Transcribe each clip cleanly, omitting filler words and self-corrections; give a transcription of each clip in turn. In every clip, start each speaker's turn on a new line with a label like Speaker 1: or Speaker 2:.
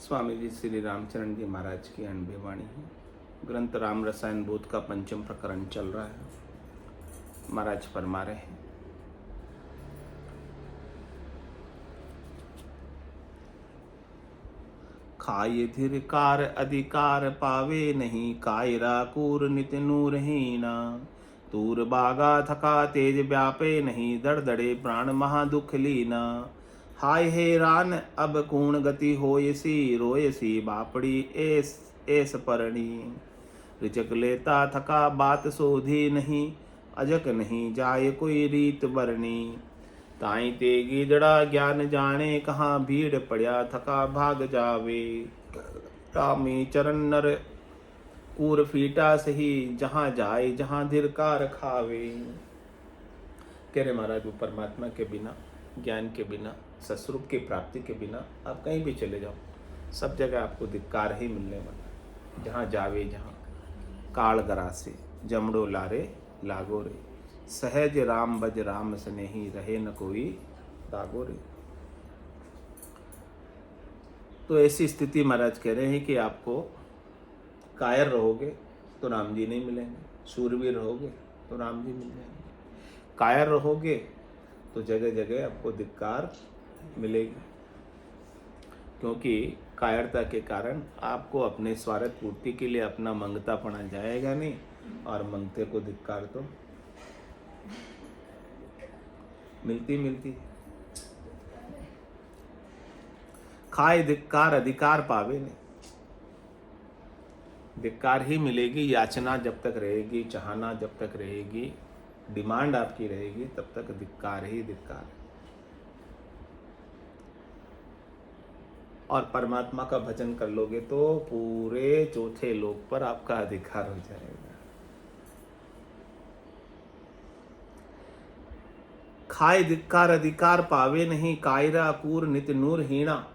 Speaker 1: स्वामी जी श्री रामचरण जी महाराज की अनबी वाणी है। ग्रंथ राम रसायन बोध का पंचम प्रकरण चल रहा है। महाराज फरमा रहे हैं, खाए धिरकार अधिकार पावे नहीं, कायरा कूर नित नूरहीना। तूर बागा थका तेज व्यापे नहीं, दड़ दड़े प्राण महा दुख लीना। हाय हैरान अब कूण गति होयसी, रोयसी बापड़ी एस परणी। रिचक लेता थका बात सोधी नहीं, अजक नहीं जाए कोई रीत बरनी। ताई ते गीदड़ा ज्ञान जाने, कहाँ भीड़ पड़या थका भाग जावे। रामी चरण नर कूर फीटा सही, जहाँ जाए जहाँ धिरकार खावे। कह रहे महाराज, वो परमात्मा के बिना, ज्ञान के बिना, सस्वरूप की प्राप्ति के बिना आप कहीं भी चले जाओ, सब जगह आपको धिक्कार ही मिलने वाला। जहाँ जावे जहाँ काल गरासे, जमड़ो लारे लागो रे। सहज राम बज राम स्नेही, रहे न कोई दागो रे। तो ऐसी स्थिति महाराज कह रहे हैं कि आपको कायर रहोगे तो राम जी नहीं मिलेंगे, शूरवीर रहोगे तो राम जी मिल जाएंगे। कायर रहोगे तो जगह जगह आपको धिक्कार मिलेगी, क्योंकि कायरता के कारण आपको अपने स्वार्थ पूर्ति के लिए अपना मंगता पना जाएगा नहीं, और मंगते को धिक्कार तो मिलती। खाए धिक्कार अधिकार पावे नहीं, धिक्कार ही मिलेगी। याचना जब तक रहेगी, चाहना जब तक रहेगी, डिमांड आपकी रहेगी, तब तक धिक्कार ही धिक्कार। और परमात्मा का भजन कर लोगे तो पूरे चौथे लोक पर आपका अधिकार हो जाएगा। खाए धिक्कार अधिकार पावे नहीं, कायरा कूर नित नूर हीना।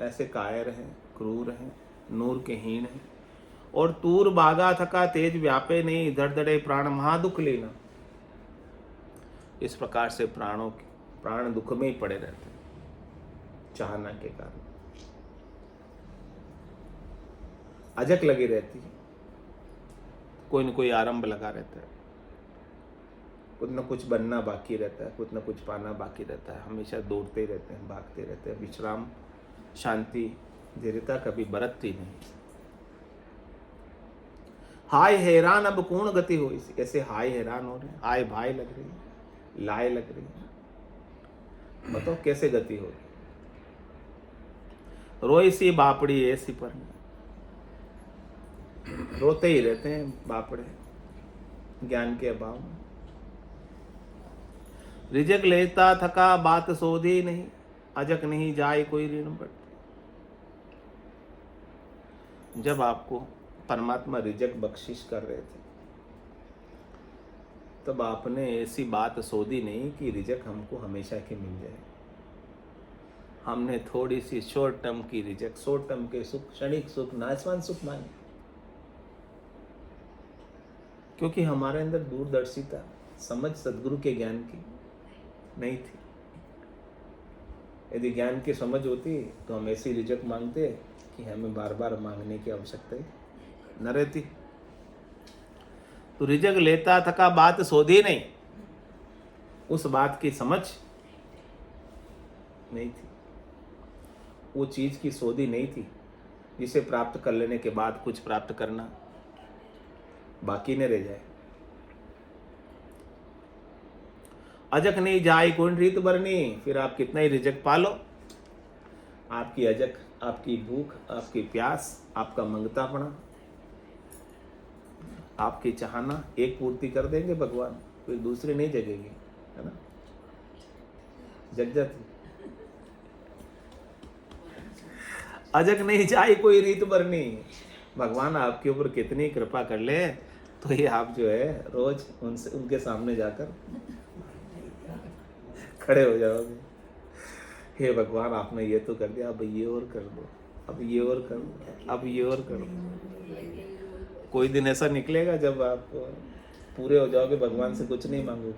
Speaker 1: ऐसे कायर हैं, क्रूर हैं, नूर के हीन हैं। और तूर बागा थका तेज व्यापे नहीं, दड़ दड़े प्राण महादुख लेना। इस प्रकार से प्राण दुख में ही पड़े रहते हैं, चाहना के कारण। अजक लगी रहती है, कोई न कोई आरंभ लगा रहता है, कुछ न कुछ बनना बाकी रहता है, कुछ न कुछ पाना बाकी रहता है। हमेशा दौड़ते ही रहते हैं, भागते रहते हैं। विश्राम, शांति, धीरता कभी बरतती नहीं। हाय हैरान अब कौन गति हो, ऐसे हाय हैरान हो रहे हैं, हाय भाई लग रही है, लाए लग रही है। बताओ कैसे गति हो रही। रोई सी बापड़ी ऐसी पर, रोते ही रहते हैं बापड़े ज्ञान के अभाव में। रिजक लेता थका बात सोधी नहीं, अजक नहीं जाए कोई ऋण बढ़। जब आपको परमात्मा रिजक बख्शिश कर रहे थे, तब आपने ऐसी बात सोधी नहीं कि रिजक हमको हमेशा की मिल जाए। हमने थोड़ी सी शॉर्ट टर्म की रिजक, शॉर्ट टर्म के सुख, क्षणिक सुख, नाशवान सुख माने, क्योंकि हमारे अंदर दूरदर्शिता, समझ सदगुरु के ज्ञान की नहीं थी। यदि ज्ञान की समझ होती तो हम ऐसी रिजक मांगते कि हमें बार बार मांगने की आवश्यकता ही न रहती। तो रिजक लेता थका बात सोधी नहीं, उस बात की समझ नहीं थी, वो चीज की सोधी नहीं थी जिसे प्राप्त कर लेने के बाद कुछ प्राप्त करना बाकी न रह जाए। अजक नहीं जाए कौन रीत बरनी। फिर आप कितना ही रिजक पालो, आपकी अजक, आपकी भूख, आपकी प्यास, आपका मंगतापना, आपकी चाहना एक पूर्ति कर देंगे भगवान, फिर दूसरी नहीं जगेगी, है ना, जग जाती। अजक नहीं जाए कोई रीत बरनी। भगवान आपके ऊपर कितनी कृपा कर ले तो ये आप जो है रोज उनके सामने जाकर खड़े हो जाओगे। हे भगवान, आपने ये तो कर दिया, अब ये और कर दो, अब ये और कर दो, अब ये और कर दो। कोई दिन ऐसा निकलेगा जब आप पूरे हो जाओगे, भगवान से कुछ नहीं मांगोगे।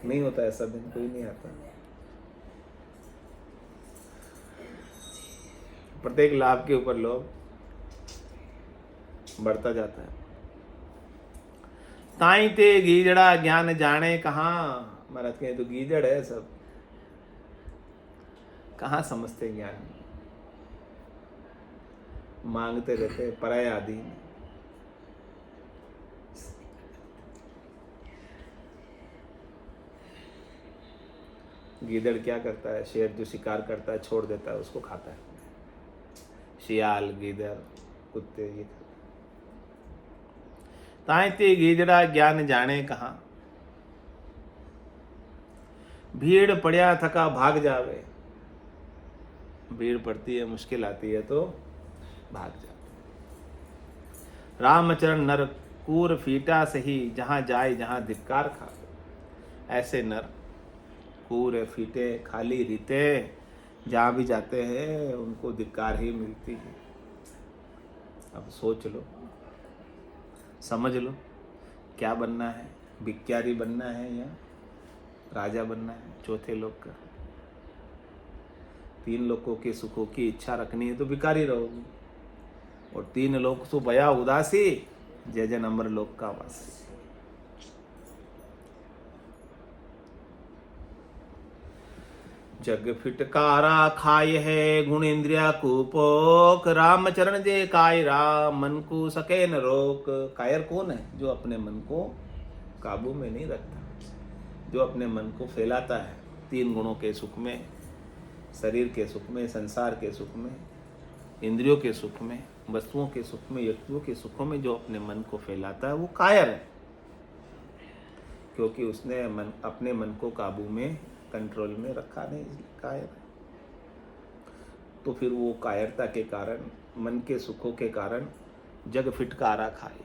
Speaker 1: नहीं होता ऐसा दिन, कोई नहीं आता। प्रत्येक लाभ के ऊपर लोभ बढ़ता जाता है। ताई ते गीजड़ा ज्ञान जाने कहाँ, महाराज कहे तो गीजड़ है सब, कहाँ समझते ज्ञान, मांगते रहते पराय आदि। गीदड़ क्या करता है, शेर जो शिकार करता है छोड़ देता है, उसको खाता है। शियाल, गीदड़, कुत्ते ये खाते। ताई ते गीदड़ा ज्ञान जाने कहाँ, भीड़ पड़िया थका भाग जावे। भीड़ पड़ती है, मुश्किल आती है तो भाग जावे। रामचरण नर कूर फीटा सही, जहां जाए जहां धिक्कार खावे। ऐसे नर कूर फीटे खाली रीते जहां भी जाते हैं उनको धिक्कार ही मिलती है। अब सोच लो, समझ लो, क्या बनना है, भिखारी बनना है या राजा बनना है चौथे लोक का। 3 लोकों के सुखों की इच्छा रखनी है तो भिखारी रहोगे, और 3 लोक सो भया उदासी, जय जन अमर लोक का वासी। जग फिटकारा खाय है, गुण इंद्रिया कुपोक। रामचरण जे कायरा, मन को सके न रोक। कायर कौन है? जो अपने मन को काबू में नहीं रखता, जो अपने मन को फैलाता है 3 गुणों के सुख में, शरीर के सुख में, संसार के सुख में, इंद्रियों के सुख में, वस्तुओं के सुख में, व्यक्तियों के सुखों में जो अपने मन को फैलाता है वो कायर है, क्योंकि उसने अपने मन को काबू में, कंट्रोल में रखा नहीं, इसलिए कायर है। तो फिर वो कायरता के कारण, मन के सुखों के कारण जग फिटकारा खाए।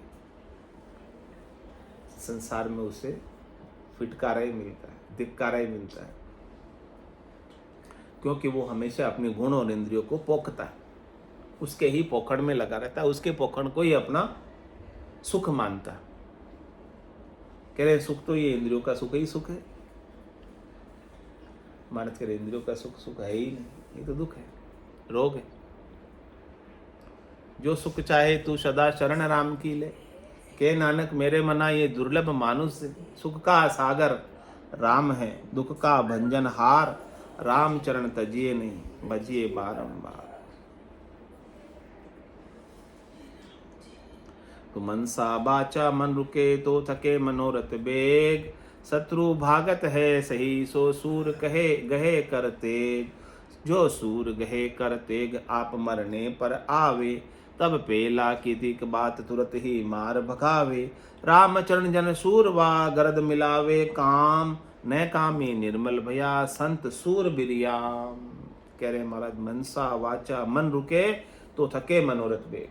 Speaker 1: संसार में उसे फिटकारा ही मिलता है, धिक्कारा ही मिलता है, क्योंकि वो हमेशा अपने गुण और इंद्रियों को पोखता है, उसके ही पोखड़ में लगा रहता है, उसके पोखड़ को ही अपना सुख मानता है। कह रहे सुख तो ये इंद्रियों का सुख ही सुख है। मानस कह रहे इंद्रियों का सुख सुख है ही नहीं, ये तो दुख है, रोग है। जो सुख चाहे तू सदा शरण राम की ले, के नानक मेरे मना ये दुर्लभ मानुष। सुख का सागर राम है, दुख का भंजन हार। राम चरण तजिए नहीं, भजिए बारंबार। तो मनसा बाचा मन रुके, तो थके मनोरथ बेग। शत्रु भागत है सही, सो सूर कहे गहे कर तेग। जो सूर गहे कर तेग, आप मरने पर आवे। तब पेला कीतिक बात, तुरत ही मार भगावे। रामचरण जन सूरवा, गरद मिलावे काम। न कामी निर्मल भया, संत सूर बिरियाम। कह रहे महाराज, मनसा वाचा मन रुके, तो थके मनोरथ बेग।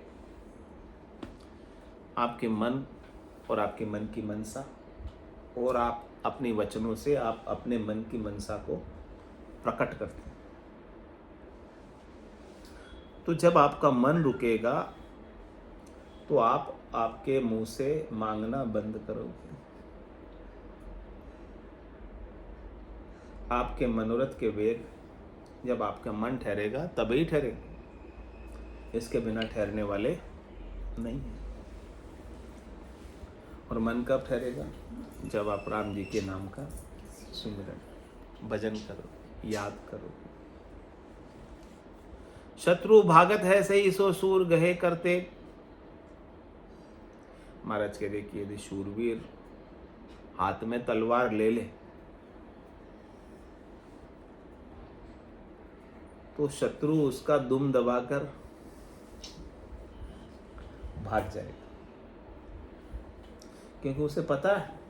Speaker 1: आपके मन और आपके मन की मनसा, और आप अपने वचनों से आप अपने मन की मनसा को प्रकट करते हैं। तो जब आपका मन रुकेगा तो आप आपके मुंह से मांगना बंद करोगे। आपके मनोरथ के वेग जब आपका मन ठहरेगा तभी ठहरेगा, इसके बिना ठहरने वाले नहीं है। और मन कब ठहरेगा? जब आप राम जी के नाम का सुमिरन, भजन करो, याद करो। शत्रु भागत है सही, सो सूर गहे करते। महाराज कह देखिए, यदि शूरवीर हाथ में तलवार ले ले तो शत्रु उसका दुम दबाकर भाग जाएगा, क्योंकि उसे पता है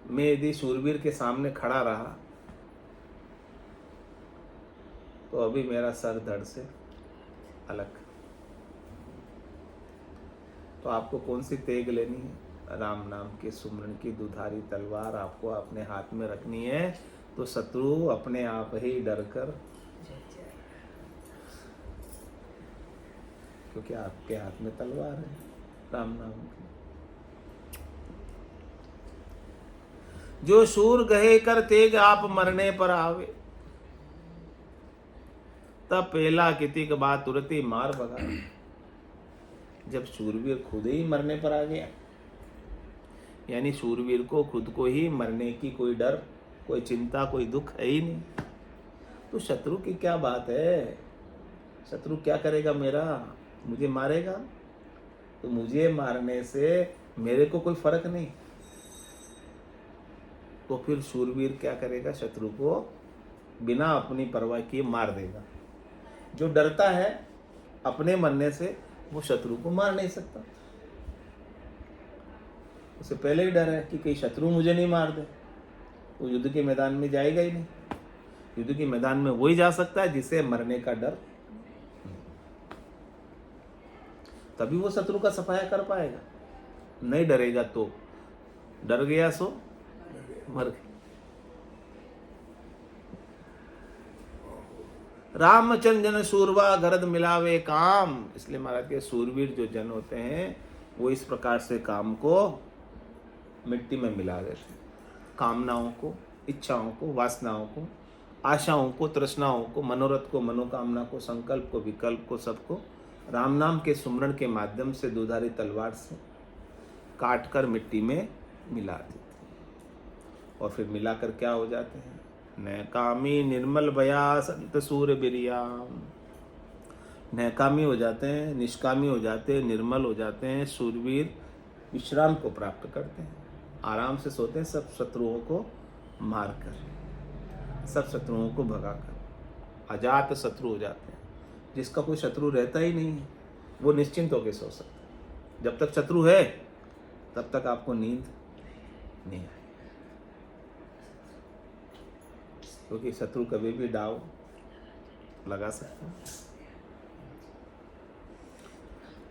Speaker 1: मैं यदि शूरवीर के सामने खड़ा रहा तो अभी मेरा सर धड़ से अलग। तो आपको कौन सी तेग लेनी है? राम नाम के सुमरण की दुधारी तलवार आपको अपने हाथ में रखनी है, तो शत्रु अपने आप ही डर कर, क्योंकि आपके हाथ में तलवार है राम नाम की। जो शूर गहे कर तेग, आप मरने पर आवे। तब पहला किति के बाद तुरंत ही मार भगा। जब शूरवीर खुद ही मरने पर आ गया, यानी शूरवीर को खुद को ही मरने की कोई डर, कोई चिंता, कोई दुख है ही नहीं, तो शत्रु की क्या बात है। शत्रु क्या करेगा मेरा, मुझे मारेगा, तो मुझे मारने से मेरे को कोई फर्क नहीं। तो फिर शूरवीर क्या करेगा, शत्रु को बिना अपनी परवाह किए मार देगा। जो डरता है अपने मरने से, वो शत्रु को मार नहीं सकता। उसे पहले ही डर है कि कहीं शत्रु मुझे नहीं मार दे, वो युद्ध के मैदान में जाएगा ही नहीं। युद्ध के मैदान में वही जा सकता है जिसे मरने का डर, तभी वो शत्रु का सफाया कर पाएगा। नहीं डरेगा तो डर गया सो मर गया। रामचंद्र जन शूरवा गरद मिलावे काम। इसलिए महाराज के शूरवीर जो जन होते हैं वो इस प्रकार से काम को मिट्टी में मिला देते हैं। कामनाओं को, इच्छाओं को, वासनाओं को, आशाओं को, तृष्णाओं को, मनोरथ को, मनोकामना को, संकल्प को, विकल्प को, सबको राम नाम के सुमरण के माध्यम से दुधारी तलवार से काट कर मिट्टी में मिला देते हैं। और फिर मिलाकर क्या हो जाते हैं, नैकामी निर्मल भया संत सूर्य बिरियाम। नैकामी हो जाते हैं, निष्कामी हो जाते हैं, निर्मल हो जाते हैं। शूरवीर विश्राम को प्राप्त करते हैं, आराम से सोते हैं, सब शत्रुओं को मारकर, सब शत्रुओं को भगाकर अजात शत्रु हो जाते हैं। जिसका कोई शत्रु रहता ही नहीं है वो निश्चिंत होकर सो सकता है। जब तक शत्रु है तब तक आपको नींद नहीं आए, क्योंकि शत्रु कभी भी दाव लगा सकता है।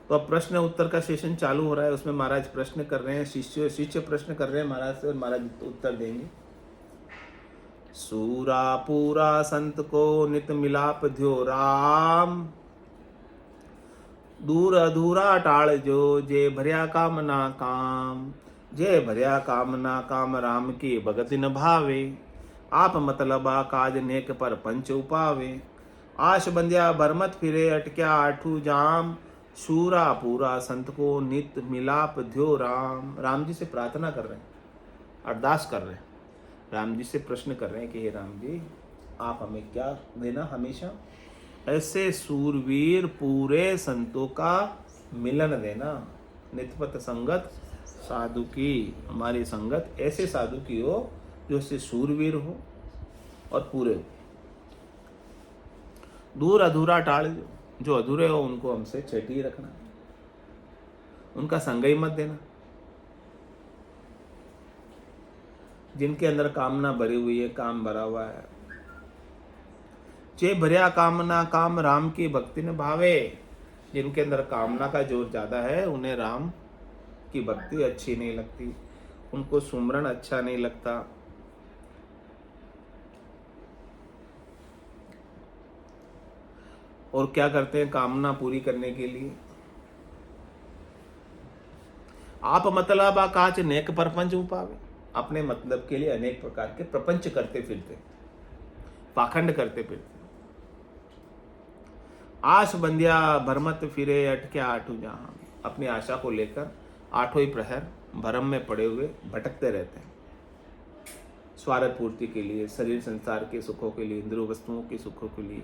Speaker 1: तो अब प्रश्न उत्तर का सेशन चालू हो रहा है, उसमें महाराज प्रश्न कर रहे हैं, शिष्य प्रश्न कर रहे हैं महाराज से, और महाराज उत्तर देंगे। सूरा पूरा संत को नित मिलाप ध्यो राम, दूर अधूरा टाल जो जे भर्या काम ना काम। जे भर्या काम ना काम राम की भगत न भावे, आप मतलबा काज नेक पर पंच उपावे। आश बंध्या बरमत फिरे अटक्या आठू जाम, सूरा पूरा संत को नित मिलाप ध्यो राम। राम जी से प्रार्थना कर रहे हैं, अरदास कर रहे हैं, राम जी से प्रश्न कर रहे हैं कि हे राम जी, आप हमें क्या देना, हमेशा ऐसे सूरवीर पूरे संतों का मिलन देना। नित्यपत संगत साधु की, हमारी संगत ऐसे साधु की हो जो से सूरवीर हो और पूरे हो। दूर अधूरा टाल, जो अधूरे हो उनको हमसे छेटी रखना, उनका संग ही मत देना। जिनके अंदर कामना भरी हुई है, काम भरा हुआ है, जे भर्या कामना काम राम की भक्ति न भावे। जिनके अंदर कामना का जोर ज्यादा है, उन्हें राम की भक्ति अच्छी नहीं लगती, उनको सुमरन अच्छा नहीं लगता। और क्या करते हैं कामना पूरी करने के लिए, आप मतलब आकाश नेक परपंच उपावे। अपने मतलब के लिए अनेक प्रकार के प्रपंच करते फिरते, पाखंड करते फिरते। आश बंध्या भरमत फिरे अटक्या आठू जहां। अपनी आशा को लेकर आठों ही प्रहर भरम में पड़े हुए भटकते रहते हैं, स्वार्थ पूर्ति के लिए, शरीर संसार के सुखों के लिए, इंद्रिय वस्तुओं के सुखों के लिए।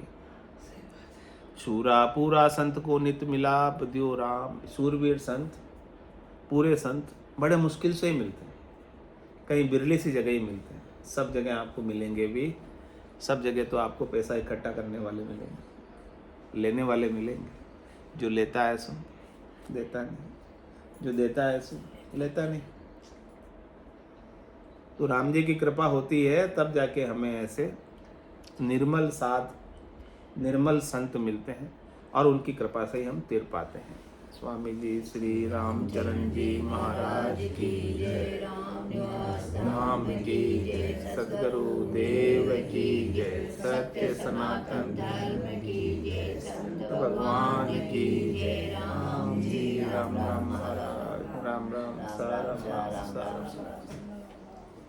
Speaker 1: शूरा पूरा संत को नित मिलाप द्यो राम। सूरवीर संत, पूरे संत बड़े मुश्किल से ही मिलते हैं, कहीं बिरली सी जगह ही मिलते हैं। सब जगह आपको मिलेंगे भी, सब जगह तो आपको पैसा इकट्ठा करने वाले मिलेंगे, लेने वाले मिलेंगे। जो लेता है सो देता नहीं, जो देता है सो लेता नहीं। तो राम जी की कृपा होती है तब जाके हमें ऐसे निर्मल साध, निर्मल संत मिलते हैं, और उनकी कृपा से ही हम तीर पाते हैं। स्वामी जी श्री रामचरण जी महाराज की जय, राम की जय, सद्गुरु देव की जय, सत्य सनातन धर्म की जय, संत भगवान की जय। राम जी राम राम महाराज, राम राम सारा।